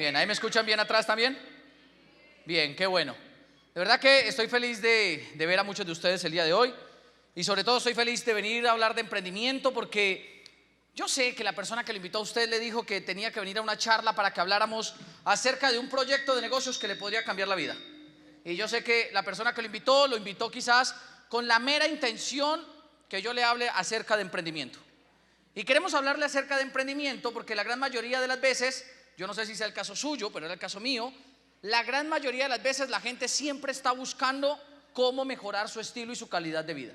Bien, ¿ahí me escuchan bien atrás también? Bien, qué bueno. De verdad que estoy feliz de ver a muchos de ustedes el día de hoy. Y sobre todo estoy feliz de venir a hablar de emprendimiento, porque yo sé que la persona que lo invitó a usted le dijo que tenía que venir a una charla para que habláramos acerca de un proyecto de negocios que le podría cambiar la vida. Y yo sé que la persona que lo invitó quizás con la mera intención que yo le hable acerca de emprendimiento. Y queremos hablarle acerca de emprendimiento porque la gran mayoría de las veces, yo no sé si sea el caso suyo, pero era el caso mío, la gran mayoría de las veces la gente siempre está buscando cómo mejorar su estilo y su calidad de vida.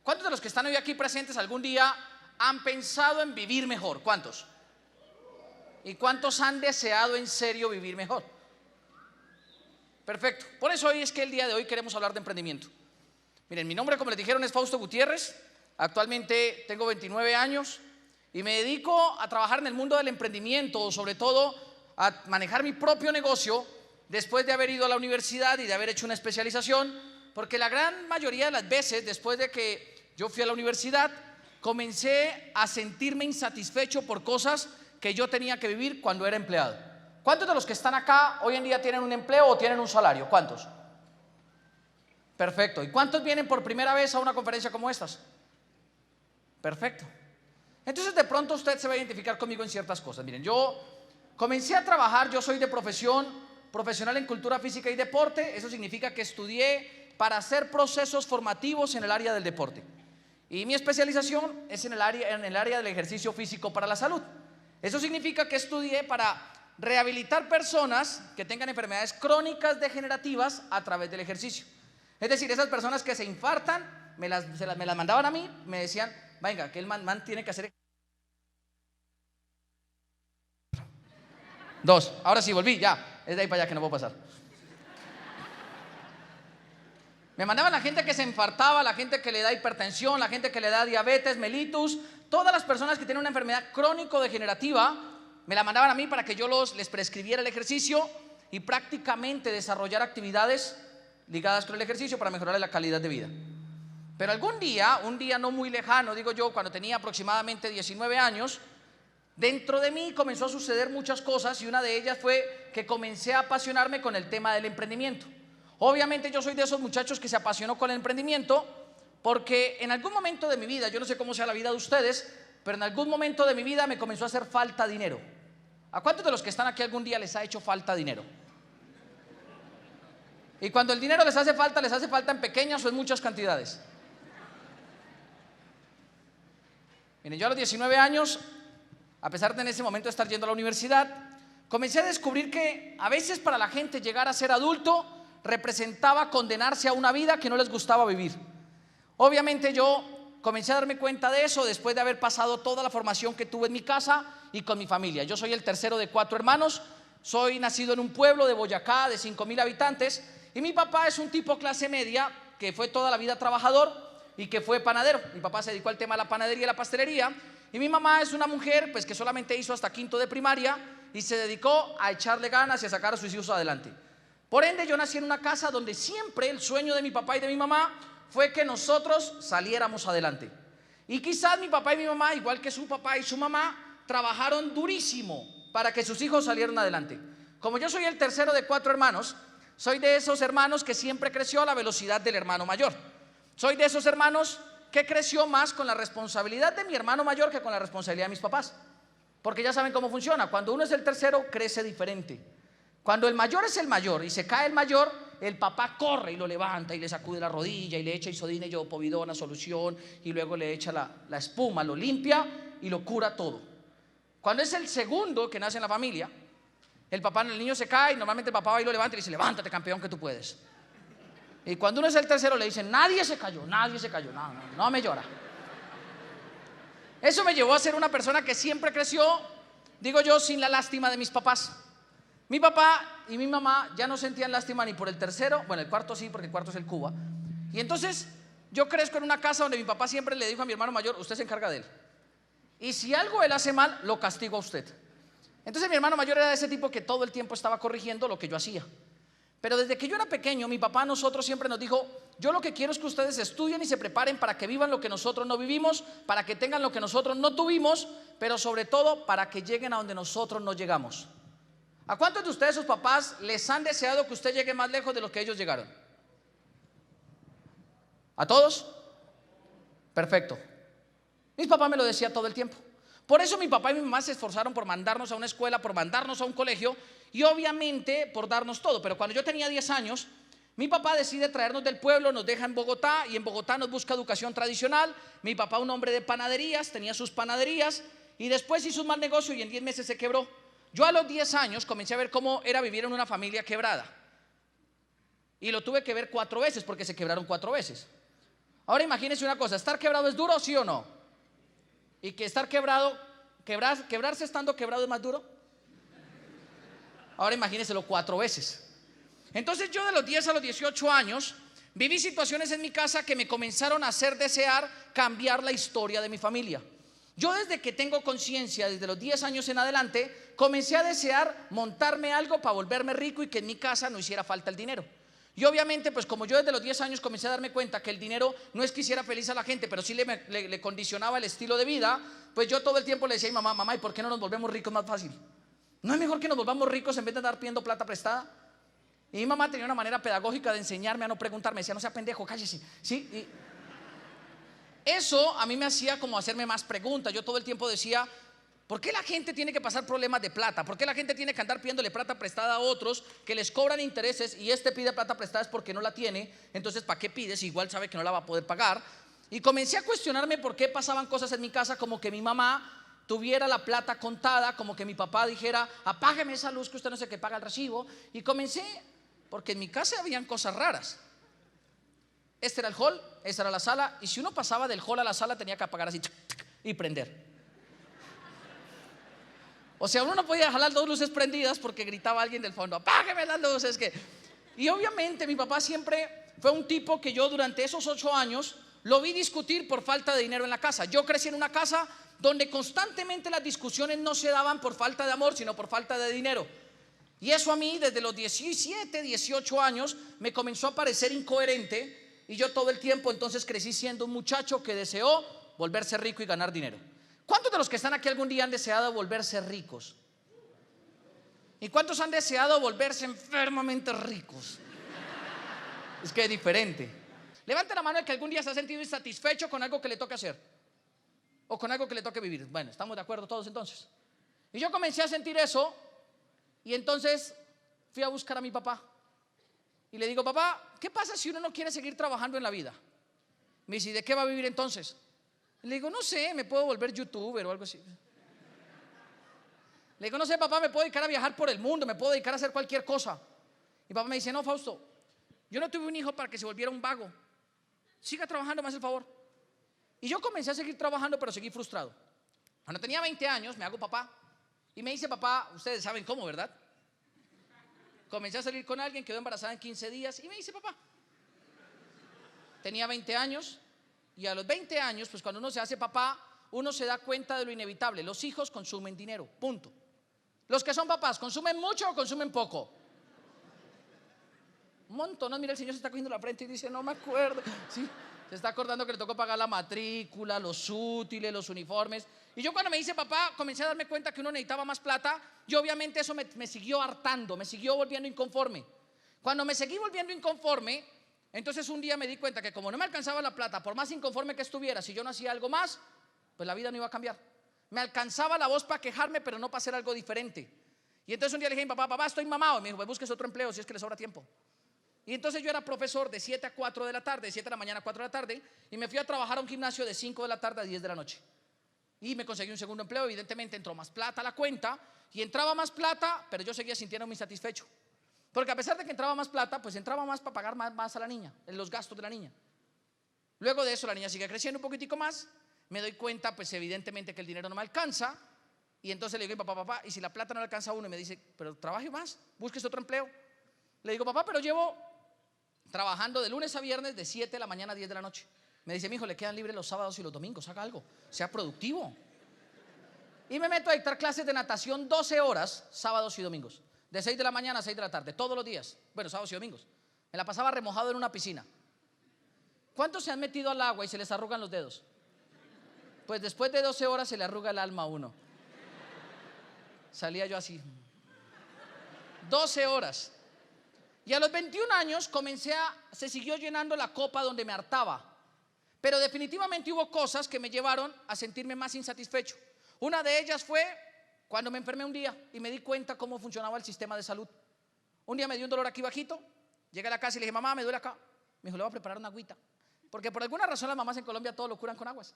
¿Cuántos de los que están hoy aquí presentes algún día han pensado en vivir mejor? ¿Cuántos? ¿Y cuántos han deseado en serio vivir mejor? Perfecto. Por eso hoy es que el día de hoy queremos hablar de emprendimiento. Miren, mi nombre, como les dijeron, es Fausto Gutiérrez. Actualmente tengo 29 años y me dedico a trabajar en el mundo del emprendimiento, sobre todo a manejar mi propio negocio después de haber ido a la universidad y de haber hecho una especialización, porque la gran mayoría de las veces, después de que yo fui a la universidad, comencé a sentirme insatisfecho por cosas que yo tenía que vivir cuando era empleado. ¿Cuántos de los que están acá hoy en día tienen un empleo o tienen un salario? ¿Cuántos? Perfecto. ¿Y cuántos vienen por primera vez a una conferencia como estas? Perfecto. Entonces de pronto usted se va a identificar conmigo en ciertas cosas. Miren, yo comencé a trabajar, yo soy de profesional en cultura física y deporte. Eso significa que estudié para hacer procesos formativos en el área del deporte. Y mi especialización es en el área del ejercicio físico para la salud. Eso significa que estudié para rehabilitar personas que tengan enfermedades crónicas degenerativas a través del ejercicio. Es decir, esas personas que se infartan, me las mandaban a mí, me decían, venga, que el man tiene que hacer. Dos, ahora sí, volví, ya, es de ahí para allá que no puedo pasar. Me mandaban la gente que se infartaba, la gente que le da hipertensión, la gente que le da diabetes, mellitus, todas las personas que tienen una enfermedad crónico-degenerativa, me la mandaban a mí para que yo les prescribiera el ejercicio y prácticamente desarrollar actividades ligadas con el ejercicio para mejorar la calidad de vida. Pero algún día, un día no muy lejano, digo yo, cuando tenía aproximadamente 19 años, dentro de mí comenzó a suceder muchas cosas y una de ellas fue que comencé a apasionarme con el tema del emprendimiento. Obviamente yo soy de esos muchachos que se apasionó con el emprendimiento porque en algún momento de mi vida, yo no sé cómo sea la vida de ustedes, pero en algún momento de mi vida me comenzó a hacer falta dinero. ¿A cuántos de los que están aquí algún día les ha hecho falta dinero? Y cuando el dinero les hace falta en pequeñas o en muchas cantidades. Miren, yo a los 19 años, a pesar de en ese momento estar yendo a la universidad, comencé a descubrir que a veces para la gente llegar a ser adulto representaba condenarse a una vida que no les gustaba vivir. Obviamente yo comencé a darme cuenta de eso después de haber pasado toda la formación que tuve en mi casa y con mi familia. Yo soy el tercero de 4 hermanos, soy nacido en un pueblo de Boyacá de 5.000 habitantes y mi papá es un tipo clase media que fue toda la vida trabajador y que fue panadero. Mi papá se dedicó al tema de la panadería y la pastelería y mi mamá es una mujer pues que solamente hizo hasta quinto de primaria y se dedicó a echarle ganas y a sacar a sus hijos adelante. Por ende yo nací en una casa donde siempre el sueño de mi papá y de mi mamá fue que nosotros saliéramos adelante. Y quizás mi papá y mi mamá, igual que su papá y su mamá, trabajaron durísimo para que sus hijos salieran adelante. Como yo soy el tercero de 4 hermanos, soy de esos hermanos que siempre creció a la velocidad del hermano mayor. Soy de esos hermanos que creció más con la responsabilidad de mi hermano mayor que con la responsabilidad de mis papás. Porque ya saben cómo funciona. Cuando uno es el tercero, crece diferente. Cuando el mayor es el mayor y se cae el mayor, el papá corre y lo levanta y le sacude la rodilla y le echa isodina y povidona, solución, y luego le echa la espuma, lo limpia y lo cura todo. Cuando es el segundo que nace en la familia, el niño se cae y normalmente el papá va y lo levanta y le dice, levántate campeón que tú puedes. Y cuando uno es el tercero le dicen, nadie se cayó, no me llora. Eso me llevó a ser una persona que siempre creció, digo yo, sin la lástima de mis papás. Mi papá y mi mamá ya no sentían lástima ni por el tercero, bueno, el cuarto sí, porque el cuarto es el Cuba. Y entonces yo crezco en una casa donde mi papá siempre le dijo a mi hermano mayor, usted se encarga de él. Y si algo él hace mal, lo castigo a usted. Entonces mi hermano mayor era de ese tipo que todo el tiempo estaba corrigiendo lo que yo hacía. Pero desde que yo era pequeño, mi papá a nosotros siempre nos dijo, yo lo que quiero es que ustedes estudien y se preparen para que vivan lo que nosotros no vivimos, para que tengan lo que nosotros no tuvimos, pero sobre todo para que lleguen a donde nosotros no llegamos. ¿A cuántos de ustedes sus papás les han deseado que usted llegue más lejos de lo que ellos llegaron? ¿A todos? Perfecto. Mis papás me lo decían todo el tiempo. Por eso mi papá y mi mamá se esforzaron por mandarnos a una escuela, por mandarnos a un colegio y obviamente por darnos todo. Pero cuando yo tenía 10 años, mi papá decide traernos del pueblo, nos deja en Bogotá y en Bogotá nos busca educación tradicional. Mi papá, un hombre de panaderías, tenía sus panaderías y después hizo un mal negocio y en 10 meses se quebró. Yo a los 10 años comencé a ver cómo era vivir en una familia quebrada y lo tuve que ver 4 veces porque se quebraron 4 veces. Ahora imagínense una cosa, ¿estar quebrado es duro, sí o no? Y que estar quebrado, quebrarse estando quebrado es más duro. Ahora imagínenselo 4 veces. Entonces yo de los 10 a los 18 años viví situaciones en mi casa que me comenzaron a hacer desear cambiar la historia de mi familia. Yo desde que tengo conciencia, desde los 10 años en adelante, comencé a desear montarme algo para volverme rico y que en mi casa no hiciera falta el dinero. Y obviamente, pues como yo desde los 10 años comencé a darme cuenta que el dinero no es que hiciera feliz a la gente, pero sí le condicionaba el estilo de vida, pues yo todo el tiempo le decía a mi mamá, mamá, ¿y por qué no nos volvemos ricos más fácil? ¿No es mejor que nos volvamos ricos en vez de andar pidiendo plata prestada? Y mi mamá tenía una manera pedagógica de enseñarme a no preguntarme, decía, no sea pendejo, cállese. ¿Sí? Y eso a mí me hacía como hacerme más preguntas. Yo todo el tiempo decía, ¿por qué la gente tiene que pasar problemas de plata? ¿Por qué la gente tiene que andar pidiéndole plata prestada a otros que les cobran intereses y este pide plata prestada es porque no la tiene? Entonces, ¿para qué pides? Igual sabe que no la va a poder pagar. Y comencé a cuestionarme por qué pasaban cosas en mi casa como que mi mamá tuviera la plata contada, como que mi papá dijera, apágueme esa luz que usted no sé qué paga el recibo. Y comencé, porque en mi casa habían cosas raras. Este era el hall, esta era la sala, y si uno pasaba del hall a la sala tenía que apagar así y prender. O sea, uno no podía dejar las 2 luces prendidas porque gritaba alguien del fondo, apágueme las luces. Y obviamente mi papá siempre fue un tipo que yo durante esos 8 años lo vi discutir por falta de dinero en la casa. Yo crecí en una casa donde constantemente las discusiones no se daban por falta de amor, sino por falta de dinero. Y eso a mí desde los 17, 18 años me comenzó a parecer incoherente. Y yo todo el tiempo entonces crecí siendo un muchacho que deseó volverse rico y ganar dinero. ¿Cuántos de los que están aquí algún día han deseado volverse ricos? ¿Y cuántos han deseado volverse enfermamente ricos? Es que es diferente. Levanta la mano el que algún día se ha sentido insatisfecho con algo que le toque hacer o con algo que le toque vivir. Bueno, estamos de acuerdo todos entonces. Y yo comencé a sentir eso y entonces fui a buscar a mi papá. Y le digo, papá, ¿qué pasa si uno no quiere seguir trabajando en la vida? Me dice, ¿y de qué va a vivir entonces? Le digo, no sé, me puedo volver youtuber o algo así. Le digo, no sé, papá, me puedo dedicar a viajar por el mundo, me puedo dedicar a hacer cualquier cosa. Y papá me dice, no, Fausto, yo no tuve un hijo para que se volviera un vago. Siga trabajando, me hace el favor. Y yo comencé a seguir trabajando, pero seguí frustrado. Cuando tenía 20 años, me hago papá. Y me dice, papá, ustedes saben cómo, ¿verdad? Comencé a salir con alguien, quedó embarazada en 15 días y me dice papá. Tenía 20 años y a los 20 años, pues cuando uno se hace papá, uno se da cuenta de lo inevitable. Los hijos consumen dinero, punto. Los que son papás, ¿consumen mucho o consumen poco? Un montón, ¿no? Mira, el señor se está cogiendo la frente y dice, no me acuerdo. Sí, se está acordando que le tocó pagar la matrícula, los útiles, los uniformes. Y yo cuando me hice papá, comencé a darme cuenta que uno necesitaba más plata. Y obviamente eso me siguió hartando, me siguió volviendo inconforme. Cuando me seguí volviendo inconforme, entonces un día me di cuenta que como no me alcanzaba la plata, por más inconforme que estuviera, si yo no hacía algo más, pues la vida no iba a cambiar. Me alcanzaba la voz para quejarme, pero no para hacer algo diferente. Y entonces un día le dije a mi papá, papá, estoy mamado. Y me dijo, pues busques otro empleo si es que le sobra tiempo. Y entonces yo era profesor de 7 a 4 de la tarde, de 7 de la mañana a 4 de la tarde, y me fui a trabajar a un gimnasio de 5 de la tarde a 10 de la noche. Y me conseguí un segundo empleo, evidentemente entró más plata a la cuenta, y entraba más plata, pero yo seguía sintiéndome insatisfecho. Porque a pesar de que entraba más plata, pues entraba más para pagar más a la niña, en los gastos de la niña. Luego de eso la niña sigue creciendo un poquitico más, me doy cuenta pues evidentemente que el dinero no me alcanza, y entonces le digo a mi papá, papá, y si la plata no le alcanza a uno, y me dice, pero trabaje más, busques otro empleo. Le digo, papá, pero llevo trabajando de lunes a viernes de 7 de la mañana a 10 de la noche. Me dice, mi hijo, le quedan libres los sábados y los domingos, haga algo, sea productivo. Y me meto a dictar clases de natación 12 horas, sábados y domingos, de 6 de la mañana a 6 de la tarde, todos los días, bueno, sábados y domingos. Me la pasaba remojado en una piscina. ¿Cuántos se han metido al agua y se les arrugan los dedos? Pues después de 12 horas se le arruga el alma a uno. Salía yo así. 12 horas. Y a los 21 años se siguió llenando la copa donde me hartaba. Pero definitivamente hubo cosas que me llevaron a sentirme más insatisfecho. Una de ellas fue cuando me enfermé un día y me di cuenta cómo funcionaba el sistema de salud. Un día me dio un dolor aquí bajito, llegué a la casa y le dije, mamá, me duele acá. Me dijo, le voy a preparar una agüita. Porque por alguna razón las mamás en Colombia todo lo curan con aguas.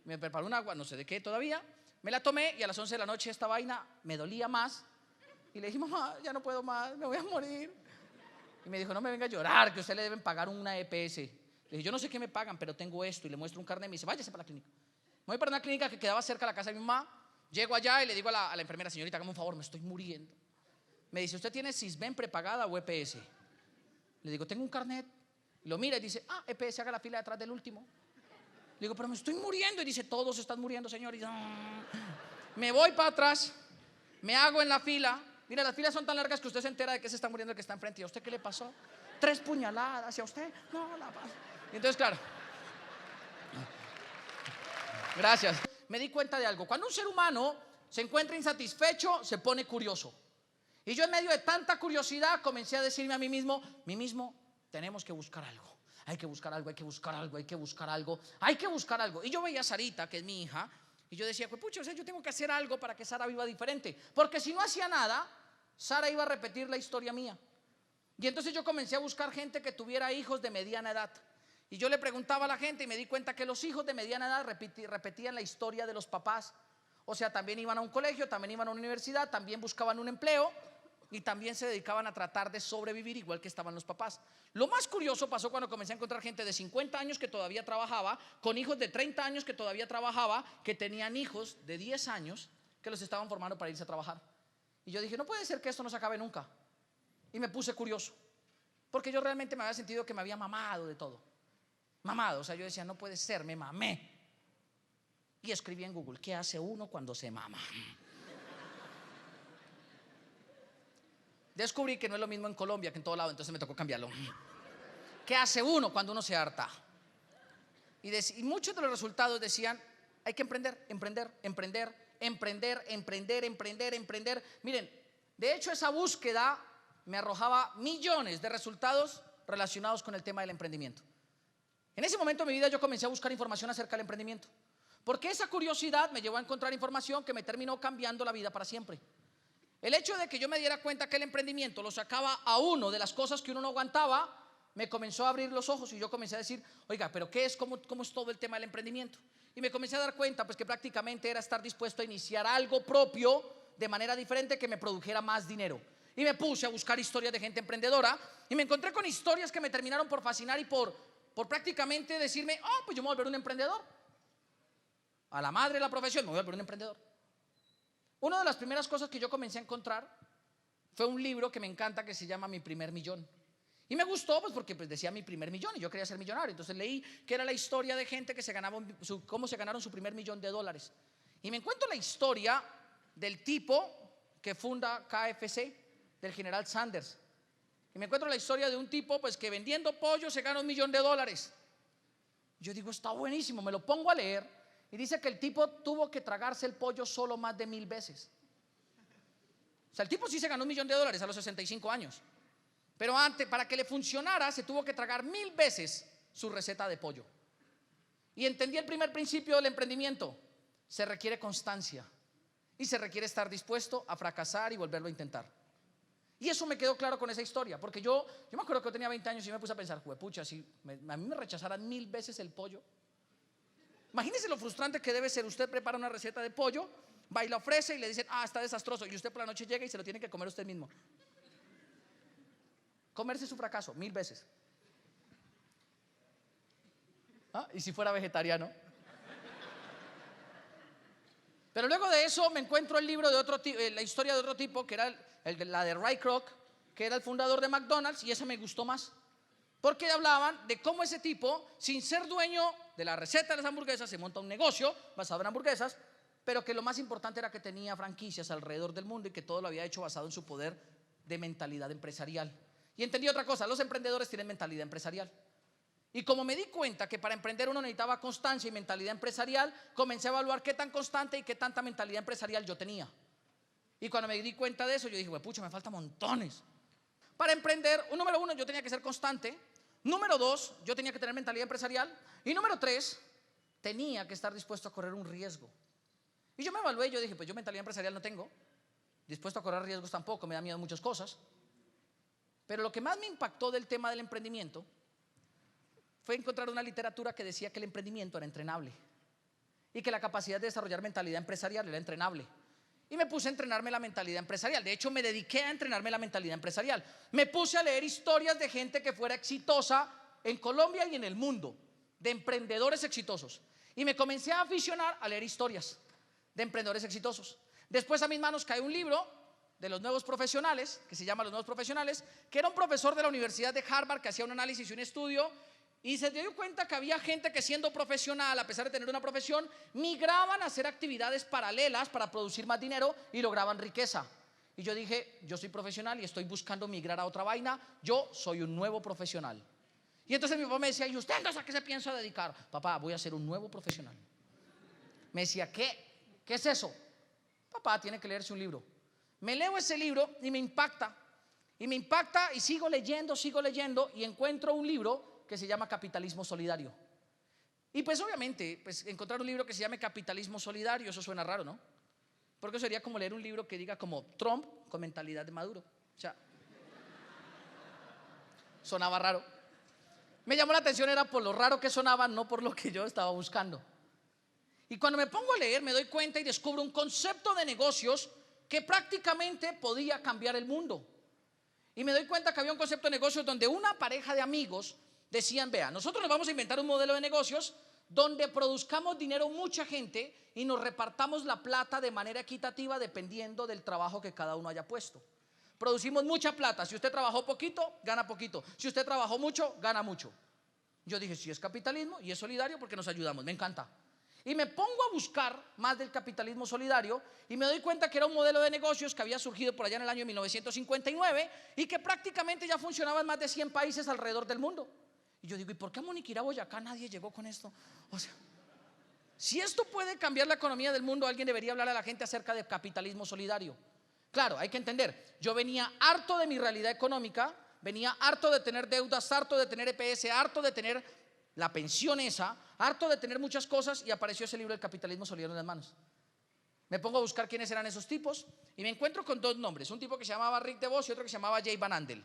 Me preparó un agua, no sé de qué todavía. Me la tomé y a las 11 de la noche esta vaina me dolía más. Y le dije, mamá, ya no puedo más, me voy a morir. Y me dijo, no me venga a llorar, que a usted le deben pagar una EPS. Le dije, yo no sé qué me pagan, pero tengo esto. Y le muestro un carnet y me dice, váyase para la clínica. Me voy para una clínica que quedaba cerca de la casa de mi mamá. Llego allá y le digo a la enfermera, señorita, hágame un favor, me estoy muriendo. Me dice, ¿usted tiene Sisbén prepagada o EPS? Le digo, tengo un carnet. Lo mira y dice, EPS, haga la fila detrás del último. Le digo, pero me estoy muriendo. Y dice, todos están muriendo, señor. Y me voy para atrás, me hago en la fila. Mira, las filas son tan largas que usted se entera de que se está muriendo el que está enfrente. ¿Y a usted qué le pasó? 3 puñaladas. ¿Y a usted? No, la pasa. Y entonces, claro, gracias. Me di cuenta de algo. Cuando un ser humano se encuentra insatisfecho, se pone curioso. Y yo en medio de tanta curiosidad comencé a decirme a mí mismo, tenemos que buscar algo. Hay que buscar algo, hay que buscar algo, hay que buscar algo, hay que buscar algo. Y yo veía a Sarita, que es mi hija, y yo decía, pues pucha, o sea, yo tengo que hacer algo para que Sara viva diferente. Porque si no hacía nada, Sara iba a repetir la historia mía. Y entonces yo comencé a buscar gente que tuviera hijos de mediana edad. Y yo le preguntaba a la gente y me di cuenta que los hijos de mediana edad repetían la historia de los papás. O sea, también iban a un colegio, también iban a una universidad, también buscaban un empleo y también se dedicaban a tratar de sobrevivir igual que estaban los papás. Lo más curioso pasó cuando comencé a encontrar gente de 50 años que todavía trabajaba, con hijos de 30 años que todavía trabajaba, que tenían hijos de 10 años que los estaban formando para irse a trabajar. Y yo dije, no puede ser que esto no se acabe nunca. Y me puse curioso, porque yo realmente me había sentido que me había mamado de todo. Mamado, o sea, yo decía, no puede ser, me mamé. Y escribí en Google, ¿qué hace uno cuando se mama? Descubrí que no es lo mismo en Colombia que en todo lado, entonces me tocó cambiarlo. ¿Qué hace uno cuando uno se harta? Y muchos de los resultados decían, hay que emprender. Miren, de hecho esa búsqueda me arrojaba millones de resultados relacionados con el tema del emprendimiento. En ese momento de mi vida yo comencé a buscar información acerca del emprendimiento, porque esa curiosidad me llevó a encontrar información que me terminó cambiando la vida para siempre. El hecho de que yo me diera cuenta que el emprendimiento lo sacaba a uno de las cosas que uno no aguantaba, me comenzó a abrir los ojos y yo comencé a decir, oiga, pero ¿qué es? ¿Cómo es todo el tema del emprendimiento? Y me comencé a dar cuenta pues que prácticamente era estar dispuesto a iniciar algo propio de manera diferente que me produjera más dinero. Y me puse a buscar historias de gente emprendedora y me encontré con historias que me terminaron por fascinar y por prácticamente decirme, pues yo me voy a volver un emprendedor. A la madre de la profesión, me voy a volver un emprendedor. Una de las primeras cosas que yo comencé a encontrar fue un libro que me encanta que se llama Mi primer millón. Y me gustó pues porque pues decía mi primer millón y yo quería ser millonario. Entonces leí que era la historia de gente que se ganaba cómo se ganaron su primer $1.000.000. Y me encuentro la historia del tipo que funda KFC, del general Sanders. Y me encuentro la historia de un tipo pues que vendiendo pollo se gana $1.000.000. Yo digo, está buenísimo, me lo pongo a leer. Y dice que el tipo tuvo que tragarse el pollo solo más de 1000 veces. O sea, el tipo sí se ganó $1.000.000 a los 65 años. Pero antes, para que le funcionara, se tuvo que tragar 1000 veces su receta de pollo. Y entendí el primer principio del emprendimiento. Se requiere constancia. Y se requiere estar dispuesto a fracasar y volverlo a intentar. Y eso me quedó claro con esa historia. Porque yo me acuerdo que yo tenía 20 años y me puse a pensar, juepucha, si a mí me rechazaran 1000 veces el pollo. Imagínese lo frustrante que debe ser. Usted prepara una receta de pollo, va y la ofrece y le dicen, está desastroso. Y usted por la noche llega y se lo tiene que comer usted mismo. Comerse su fracaso 1000 veces. ¿Y si fuera vegetariano? Pero luego de eso me encuentro el libro de otro tipo, la historia de otro tipo, que era la de Ray Kroc, que era el fundador de McDonald's, y esa me gustó más. Porque hablaban de cómo ese tipo, sin ser dueño de la receta de las hamburguesas, se monta un negocio basado en hamburguesas, pero que lo más importante era que tenía franquicias alrededor del mundo y que todo lo había hecho basado en su poder de mentalidad empresarial. Y entendí otra cosa, los emprendedores tienen mentalidad empresarial. Y como me di cuenta que para emprender uno necesitaba constancia y mentalidad empresarial, comencé a evaluar qué tan constante y qué tanta mentalidad empresarial yo tenía. Y cuando me di cuenta de eso, yo dije, bueno, pucha, me faltan montones. Para emprender, número uno, yo tenía que ser constante. Número dos, yo tenía que tener mentalidad empresarial. Y número tres, tenía que estar dispuesto a correr un riesgo. Y yo me evalué y yo dije, pues yo mentalidad empresarial no tengo, dispuesto a correr riesgos tampoco, me da miedo muchas cosas. Pero lo que más me impactó del tema del emprendimiento fue encontrar una literatura que decía que el emprendimiento era entrenable y que la capacidad de desarrollar mentalidad empresarial era entrenable. Y me puse a entrenarme la mentalidad empresarial. De hecho, me dediqué a entrenarme la mentalidad empresarial. Me puse a leer historias de gente que fuera exitosa en Colombia y en el mundo, de emprendedores exitosos. Y me comencé a aficionar a leer historias de emprendedores exitosos. Después a mis manos cae un libro de los nuevos profesionales, que se llama Los Nuevos Profesionales, que era un profesor de la Universidad de Harvard que hacía un análisis y un estudio, y se dio cuenta que había gente que, siendo profesional, a pesar de tener una profesión, migraban a hacer actividades paralelas para producir más dinero y lograban riqueza. Y yo dije, yo soy profesional y estoy buscando migrar a otra vaina, yo soy un nuevo profesional. Y entonces mi papá me decía, ¿y usted entonces a qué se piensa dedicar? Papá, voy a ser un nuevo profesional. Me decía, ¿qué es eso? Papá, tiene que leerse un libro. Me leo ese libro y me impacta. Y sigo leyendo y encuentro un libro que se llama Capitalismo Solidario. Y pues obviamente, pues encontrar un libro que se llame Capitalismo Solidario, eso suena raro, ¿no? Porque sería como leer un libro que diga como Trump con mentalidad de Maduro. O sea, sonaba raro. Me llamó la atención, era por lo raro que sonaba, no por lo que yo estaba buscando. Y cuando me pongo a leer, me doy cuenta y descubro un concepto de negocios que prácticamente podía cambiar el mundo. Y me doy cuenta que había un concepto de negocios donde una pareja de amigos decían, vea, nosotros nos vamos a inventar un modelo de negocios donde produzcamos dinero mucha gente y nos repartamos la plata de manera equitativa dependiendo del trabajo que cada uno haya puesto. Producimos mucha plata, si usted trabajó poquito, gana poquito, si usted trabajó mucho, gana mucho. Yo dije, sí, es capitalismo y es solidario porque nos ayudamos, me encanta. Y me pongo a buscar más del capitalismo solidario y me doy cuenta que era un modelo de negocios que había surgido por allá en el año 1959 y que prácticamente ya funcionaba en más de 100 países alrededor del mundo. Y yo digo, ¿y por qué a Moniquirá, Boyacá nadie llegó con esto? O sea, si esto puede cambiar la economía del mundo, alguien debería hablar a la gente acerca del capitalismo solidario. Claro, hay que entender, yo venía harto de mi realidad económica, venía harto de tener deudas, harto de tener EPS, harto de tener la pensión esa, harto de tener muchas cosas, y apareció ese libro del Capitalismo Solidario en las manos. Me pongo a buscar quiénes eran esos tipos y me encuentro con dos nombres, un tipo que se llamaba Rick DeVos y otro que se llamaba Jay Van Andel.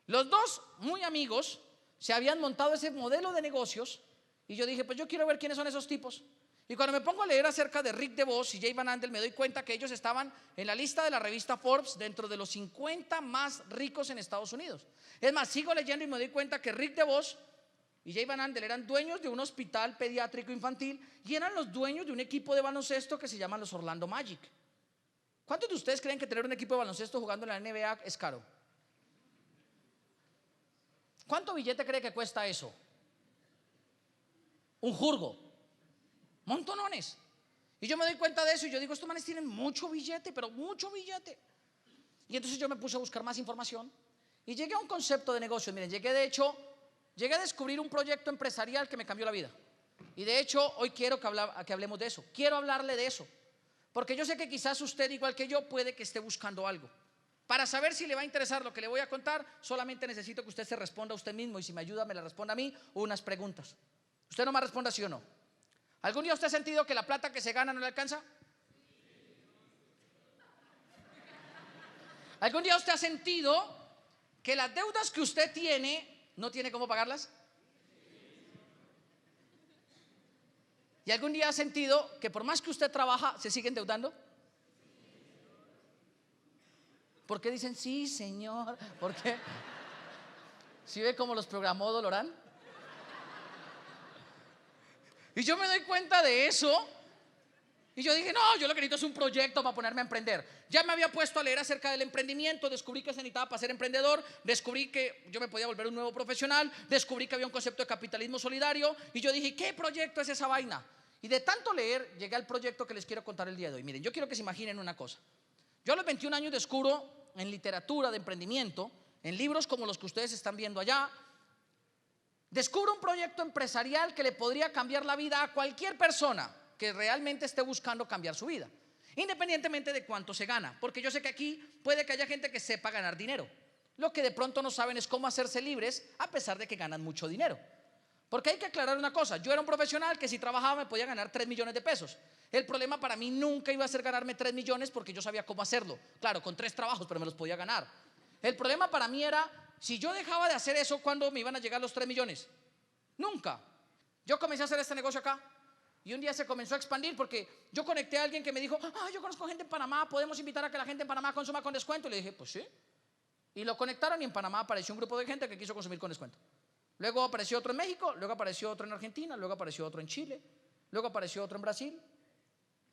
Los dos, muy amigos, se habían montado ese modelo de negocios y yo dije, pues yo quiero ver quiénes son esos tipos. Y cuando me pongo a leer acerca de Rick DeVos y Jay Van Andel, me doy cuenta que ellos estaban en la lista de la revista Forbes dentro de los 50 más ricos en Estados Unidos. Es más, sigo leyendo y me doy cuenta que Rick DeVos y Jay Van Andel eran dueños de un hospital pediátrico infantil y eran los dueños de un equipo de baloncesto que se llaman los Orlando Magic. ¿Cuántos de ustedes creen que tener un equipo de baloncesto jugando en la NBA es caro? ¿Cuánto billete cree que cuesta eso? Un jurgo, montonones. Y yo me doy cuenta de eso y yo digo, estos manes tienen mucho billete, pero mucho billete. Y entonces yo me puse a buscar más información y llegué a un concepto de negocio. Miren, llegué a descubrir un proyecto empresarial que me cambió la vida. Y de hecho, hoy quiero que hablemos de eso. Quiero hablarle de eso. Porque yo sé que quizás usted, igual que yo, puede que esté buscando algo. Para saber si le va a interesar lo que le voy a contar, solamente necesito que usted se responda a usted mismo. Y si me ayuda, me la responda a mí unas preguntas. Usted no me responda sí o no. ¿Algún día usted ha sentido que la plata que se gana no le alcanza? ¿Algún día usted ha sentido que las deudas que usted tiene no tiene cómo pagarlas? ¿Y algún día ha sentido que por más que usted trabaja, se sigue endeudando? ¿Por qué dicen sí, señor? ¿Por qué? ¿Sí ve cómo los programó Dolorán? Y yo me doy cuenta de eso y yo dije, no, yo lo que necesito es un proyecto para ponerme a emprender. Ya me había puesto a leer acerca del emprendimiento, descubrí que se necesitaba para ser emprendedor, descubrí que yo me podía volver un nuevo profesional, descubrí que había un concepto de capitalismo solidario y yo dije, ¿qué proyecto es esa vaina? Y de tanto leer, llegué al proyecto que les quiero contar el día de hoy. Miren, yo quiero que se imaginen una cosa. Yo a los 21 años descubro en literatura de emprendimiento, en libros como los que ustedes están viendo allá, descubro un proyecto empresarial que le podría cambiar la vida a cualquier persona que realmente esté buscando cambiar su vida. independientemente de cuánto se gana, porque yo sé que aquí puede que haya gente que sepa ganar dinero. Lo que de pronto no saben es cómo hacerse libres a pesar de que ganan mucho dinero. Porque hay que aclarar una cosa, yo era un profesional que si trabajaba me podía ganar 3 millones de pesos. El problema para mí nunca iba a ser ganarme 3 millones porque yo sabía cómo hacerlo. Claro, con 3 trabajos, pero me los podía ganar. El problema para mí era, si yo dejaba de hacer eso, ¿cuándo me iban a llegar los 3 millones? Nunca. Yo comencé a hacer este negocio acá y un día se comenzó a expandir porque yo conecté a alguien que me dijo, yo conozco gente en Panamá, podemos invitar a que la gente en Panamá consuma con descuento. Y le dije, pues sí. Y lo conectaron y en Panamá apareció un grupo de gente que quiso consumir con descuento. Luego apareció otro en México, luego apareció otro en Argentina, luego apareció otro en Chile, luego apareció otro en Brasil,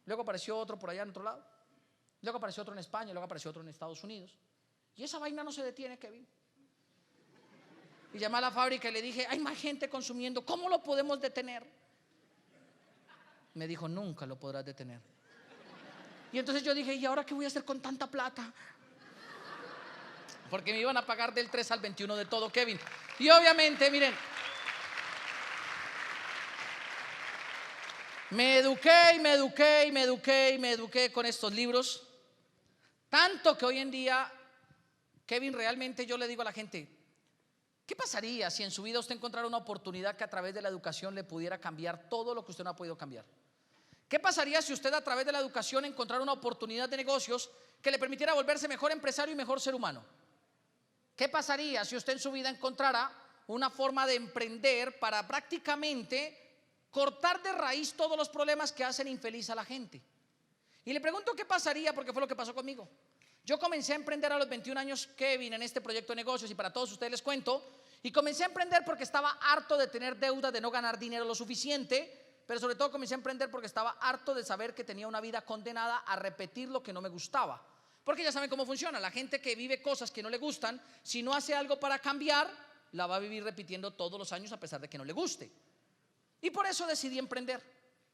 luego apareció otro por allá en otro lado, luego apareció otro en España, luego apareció otro en Estados Unidos. Y esa vaina no se detiene, Kevin. Y llamé a la fábrica y le dije, hay más gente consumiendo, ¿cómo lo podemos detener? Me dijo, nunca lo podrás detener. Y entonces yo dije, ¿y ahora qué voy a hacer con tanta plata? Porque me iban a pagar del 3 al 21 de todo, Kevin. Y obviamente, miren, me eduqué con estos libros. Tanto que hoy en día, Kevin, realmente yo le digo a la gente, ¿qué pasaría si en su vida usted encontrara una oportunidad que a través de la educación le pudiera cambiar todo lo que usted no ha podido cambiar? ¿Qué pasaría si usted a través de la educación encontrara una oportunidad de negocios que le permitiera volverse mejor empresario y mejor ser humano? ¿Qué pasaría si usted en su vida encontrara una forma de emprender para prácticamente cortar de raíz todos los problemas que hacen infeliz a la gente? Y le pregunto qué pasaría, porque fue lo que pasó conmigo. Yo comencé a emprender a los 21 años, Kevin, en este proyecto de negocios, y para todos ustedes les cuento, y comencé a emprender porque estaba harto de tener deuda, de no ganar dinero lo suficiente, pero sobre todo comencé a emprender porque estaba harto de saber que tenía una vida condenada a repetir lo que no me gustaba. Porque ya saben cómo funciona, la gente que vive cosas que no le gustan, si no hace algo para cambiar, la va a vivir repitiendo todos los años a pesar de que no le guste. Y por eso decidí emprender.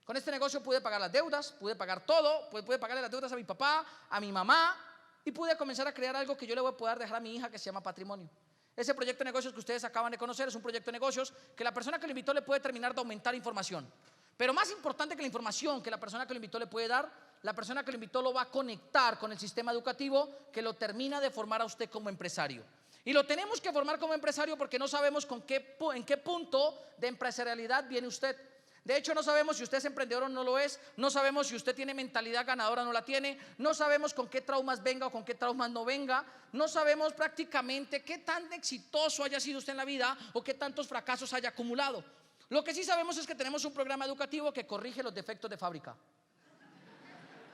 Con este negocio pude pagar las deudas, pude pagar todo, pude pagarle las deudas a mi papá, a mi mamá, y pude comenzar a crear algo que yo le voy a poder dejar a mi hija, que se llama Patrimonio. Ese proyecto de negocios que ustedes acaban de conocer es un proyecto de negocios que la persona que lo invitó le puede terminar de aumentar información. Pero más importante que la información que la persona que lo invitó le puede dar, la persona que lo invitó lo va a conectar con el sistema educativo que lo termina de formar a usted como empresario. Y lo tenemos que formar como empresario porque no sabemos en qué punto de empresarialidad viene usted. De hecho, no sabemos si usted es emprendedor o no lo es, no sabemos si usted tiene mentalidad ganadora o no la tiene, no sabemos con qué traumas venga o con qué traumas no venga, no sabemos prácticamente qué tan exitoso haya sido usted en la vida o qué tantos fracasos haya acumulado. Lo que sí sabemos es que tenemos un programa educativo que corrige los defectos de fábrica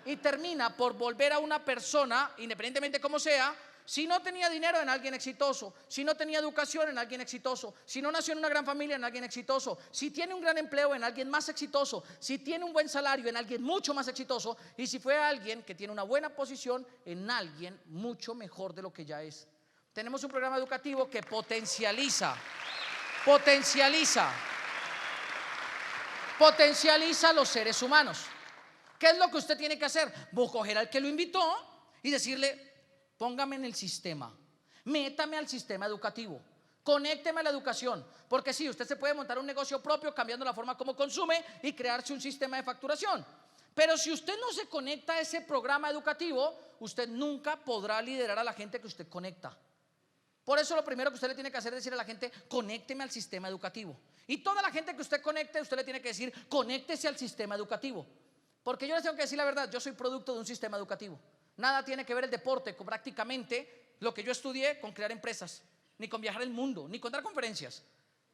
y termina por volver a una persona, independientemente como sea, si no tenía dinero, en alguien exitoso, si no tenía educación, en alguien exitoso, si no nació en una gran familia, en alguien exitoso, si tiene un gran empleo, en alguien más exitoso, si tiene un buen salario, en alguien mucho más exitoso, y si fue alguien que tiene una buena posición, en alguien mucho mejor de lo que ya es. Tenemos un programa educativo que potencializa a los seres humanos. ¿Qué es lo que usted tiene que hacer? Coger al que lo invitó y decirle, póngame en el sistema, métame al sistema educativo, conécteme a la educación, porque sí, usted se puede montar un negocio propio cambiando la forma como consume y crearse un sistema de facturación, pero si usted no se conecta a ese programa educativo, usted nunca podrá liderar a la gente que usted conecta. Por eso lo primero que usted le tiene que hacer es decir a la gente, conécteme al sistema educativo. Y toda la gente que usted conecte, usted le tiene que decir, conéctese al sistema educativo. Porque yo les tengo que decir la verdad, yo soy producto de un sistema educativo. Nada tiene que ver el deporte con prácticamente lo que yo estudié con crear empresas, ni con viajar el mundo, ni con dar conferencias.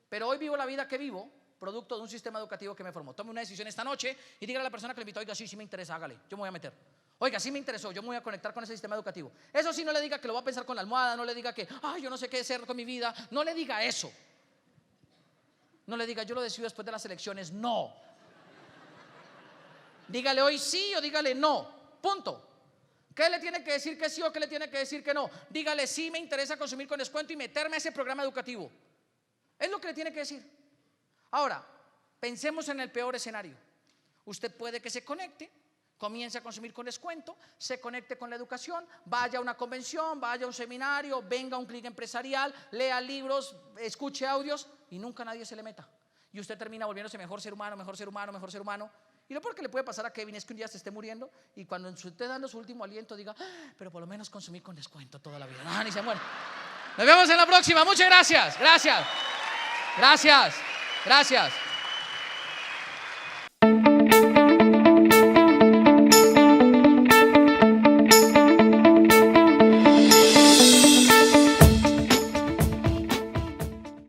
Pero hoy vivo la vida que vivo, producto de un sistema educativo que me formó. Tome una decisión esta noche y dígale a la persona que le invitó, oiga, sí me interesa, hágale, yo me voy a meter. Oiga, sí me interesó, yo me voy a conectar con ese sistema educativo. Eso sí, no le diga que lo va a pensar con la almohada, no le diga que, yo no sé qué hacer con mi vida, no le diga eso. No le diga, yo lo decido después de las elecciones, no. Dígale hoy sí o dígale no, punto. ¿Qué le tiene que decir que sí o qué le tiene que decir que no? Dígale, sí me interesa consumir con descuento y meterme a ese programa educativo. Es lo que le tiene que decir. Ahora, pensemos en el peor escenario. Usted puede que se conecte, comience a consumir con descuento, se conecte con la educación, vaya a una convención, vaya a un seminario, venga a un clic empresarial, lea libros, escuche audios y nunca nadie se le meta. Y usted termina volviéndose mejor ser humano, mejor ser humano, mejor ser humano. Y lo peor que le puede pasar a Kevin es que un día se esté muriendo y cuando esté dando su último aliento diga: pero por lo menos consumí con descuento toda la vida. No, ni se muere. Nos vemos en la próxima. Muchas gracias. Gracias.